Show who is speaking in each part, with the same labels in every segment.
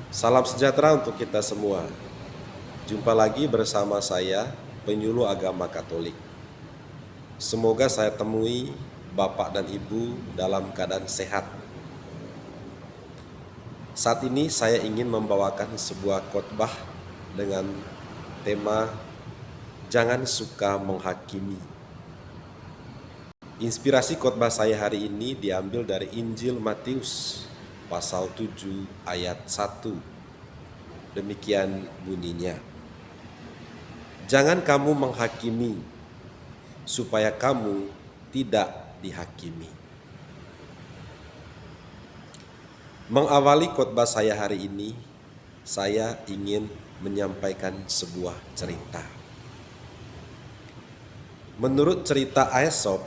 Speaker 1: Salam sejahtera untuk kita semua. Jumpa lagi bersama saya, penyuluh agama Katolik. Semoga saya temui Bapak dan Ibu dalam keadaan sehat. Saat ini saya ingin membawakan sebuah khotbah dengan tema Jangan Suka Menghakimi. Inspirasi khotbah saya hari ini diambil dari Injil Matius pasal 7 ayat 1. Demikian bunyinya. Jangan kamu menghakimi, supaya kamu tidak dihakimi. Mengawali khotbah saya hari ini, saya ingin menyampaikan sebuah cerita. Menurut cerita Aesop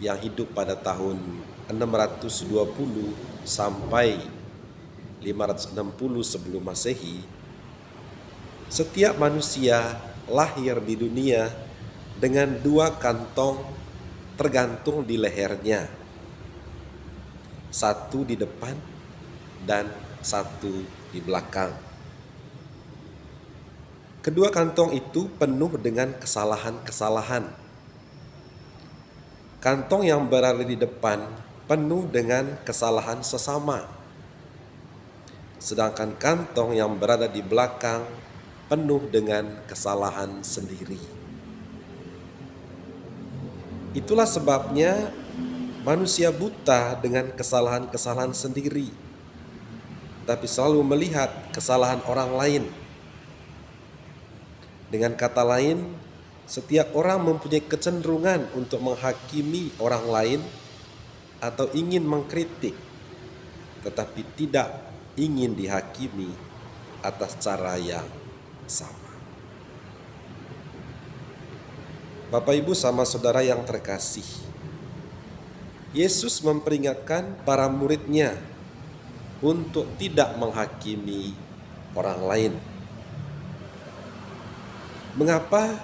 Speaker 1: yang hidup pada tahun 620 sampai 560 sebelum Masehi, setiap manusia lahir di dunia dengan dua kantong tergantung di lehernya, satu di depan dan satu di belakang. Kedua kantong itu penuh dengan kesalahan-kesalahan. Kantong yang berada di depan penuh dengan kesalahan sesama, sedangkan kantong yang berada di belakang penuh dengan kesalahan sendiri. Itulah sebabnya manusia buta dengan kesalahan-kesalahan sendiri, tapi selalu melihat kesalahan orang lain. Dengan kata lain, setiap orang mempunyai kecenderungan untuk menghakimi orang lain atau ingin mengkritik, tetapi tidak ingin dihakimi atas cara yang sama. Bapak, Ibu, sama saudara yang terkasih, Yesus memperingatkan para muridnya untuk tidak menghakimi orang lain. Mengapa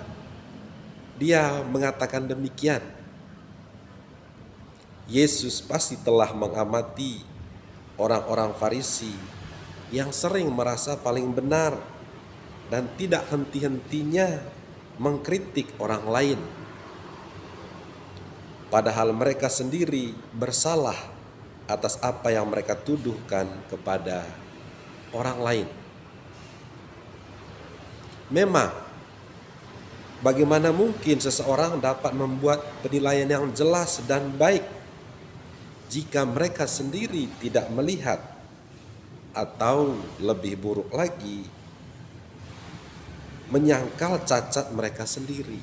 Speaker 1: dia mengatakan demikian? Yesus pasti telah mengamati orang-orang Farisi yang sering merasa paling benar dan tidak henti-hentinya mengkritik orang lain, padahal mereka sendiri bersalah atas apa yang mereka tuduhkan kepada orang lain. Memang, bagaimana mungkin seseorang dapat membuat penilaian yang jelas dan baik jika mereka sendiri tidak melihat, atau lebih buruk lagi, menyangkal cacat mereka sendiri.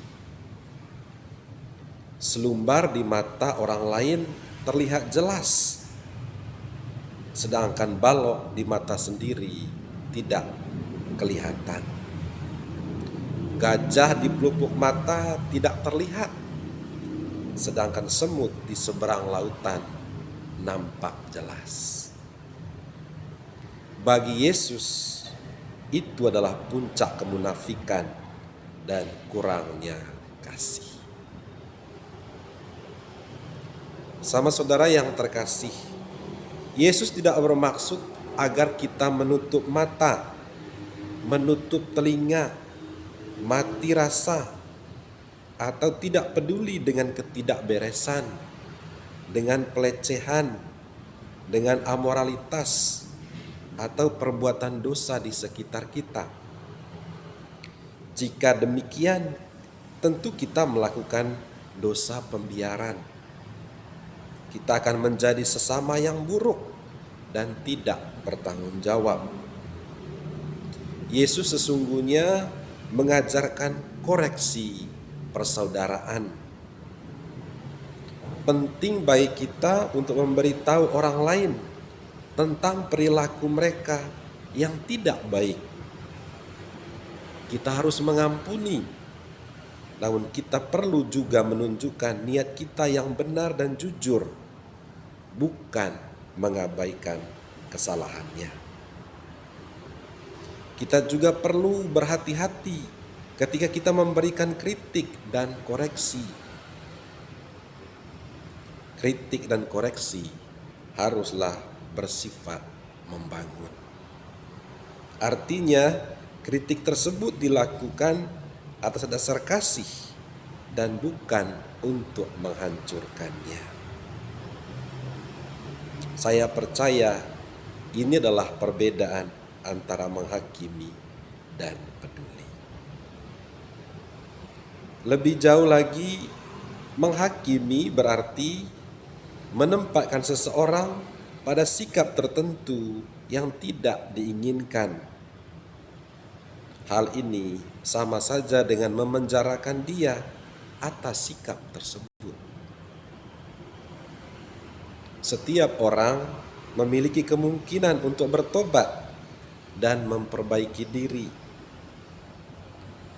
Speaker 1: Selumbar di mata orang lain terlihat jelas, sedangkan balok di mata sendiri tidak kelihatan. Gajah di pelupuk mata tidak terlihat, sedangkan semut di seberang lautan nampak jelas. Bagi Yesus, itu adalah puncak kemunafikan dan kurangnya kasih. Sama saudara yang terkasih, Yesus tidak bermaksud agar kita menutup mata, menutup telinga, mati rasa, atau tidak peduli dengan ketidakberesan, dengan pelecehan, dengan amoralitas, atau perbuatan dosa di sekitar kita. Jika demikian, tentu kita melakukan dosa pembiaran. Kita akan menjadi sesama yang buruk dan tidak bertanggung jawab. Yesus sesungguhnya mengajarkan koreksi persaudaraan. Penting bagi kita untuk memberitahu orang lain tentang perilaku mereka yang tidak baik. Kita harus mengampuni, namun kita perlu juga menunjukkan niat kita yang benar dan jujur, bukan mengabaikan kesalahannya. Kita juga perlu berhati-hati ketika kita memberikan kritik dan koreksi. Kritik dan koreksi haruslah bersifat membangun. Artinya, kritik tersebut dilakukan atas dasar kasih dan bukan untuk menghancurkannya. Saya percaya ini adalah perbedaan antara menghakimi dan peduli. Lebih jauh lagi, menghakimi berarti menempatkan seseorang pada sikap tertentu yang tidak diinginkan. Hal ini sama saja dengan memenjarakan dia atas sikap tersebut. Setiap orang memiliki kemungkinan untuk bertobat dan memperbaiki diri.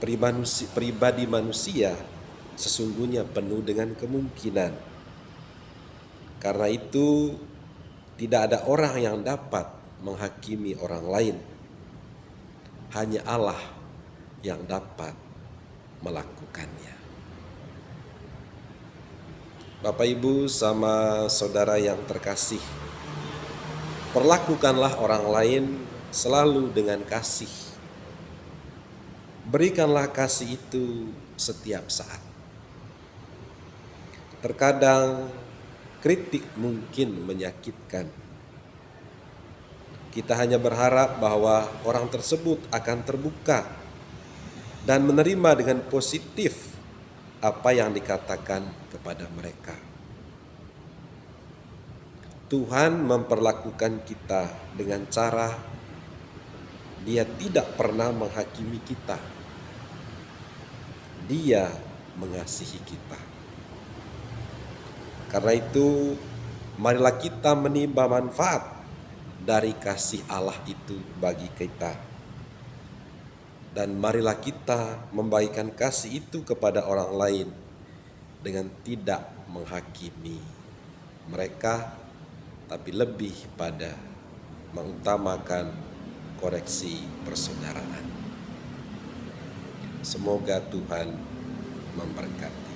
Speaker 1: Pribadi manusia sesungguhnya penuh dengan kemungkinan. Karena itu, tidak ada orang yang dapat menghakimi orang lain. Hanya Allah yang dapat melakukannya. Bapak, Ibu, sama saudara yang terkasih, perlakukanlah orang lain selalu dengan kasih. Berikanlah kasih itu setiap saat. Terkadang kritik mungkin menyakitkan. Kita hanya berharap bahwa orang tersebut akan terbuka dan menerima dengan positif apa yang dikatakan kepada mereka. Tuhan memperlakukan kita dengan cara Dia tidak pernah menghakimi kita. Dia mengasihi kita. Karena itu, marilah kita menimba manfaat dari kasih Allah itu bagi kita. Dan marilah kita membagikan kasih itu kepada orang lain dengan tidak menghakimi mereka, tapi lebih pada mengutamakan koreksi persaudaraan. Semoga Tuhan memberkati.